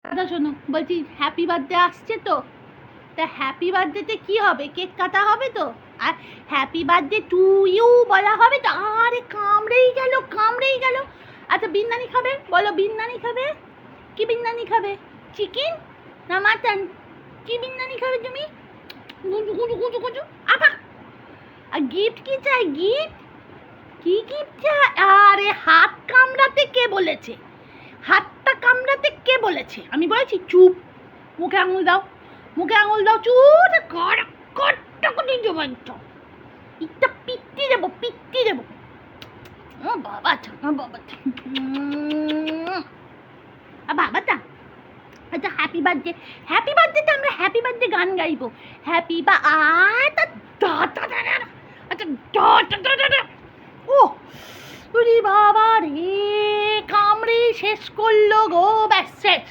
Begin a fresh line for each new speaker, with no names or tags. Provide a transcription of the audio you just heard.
কথা শোনো, বলছি হ্যাপি বার্থডে আসছে তো, তা হ্যাপি বার্থডেতে কি হবে? কেক কাটা হবে তো? আর হ্যাপি বার্থডে টু ইউ বলা হবে তো? আরে কামড়েই গেল, কামড়েই গেল। আচ্ছা বিরিয়ানি খাবে? বলো বিরিয়ানি খাবে? কি বিরিয়ানি খাবে? চিকেন না মাটন? কি বিরিয়ানি খাবে তুমি? গুজু গুজু গুজু গুজু আপা। আর গিফট কি চাই? গিফট কি গিফট চাই? আরে হাত কামড়াতে কে বলেছে? হাতটা কামড়াতে কে বলেছে? আমি বলেছি? চুপ, মুখে আঙুল দাও, মুখে আঙুল দাও, চুপ কর কট্টা করে জবানটা একটা পিত্তি দেবো, পিত্তি দেবো। ও বাবা ও বাবা, বাবাটা। আচ্ছা হ্যাপি বার্থডে, হ্যাপি বার্থডেতে আমরা হ্যাপি বার্থডে গান গাইবো। হ্যাপি বা আচ্ছা ও ওরে বাবা রে, কামড়ে শেষ করলো গো, ব্যাস শেষ।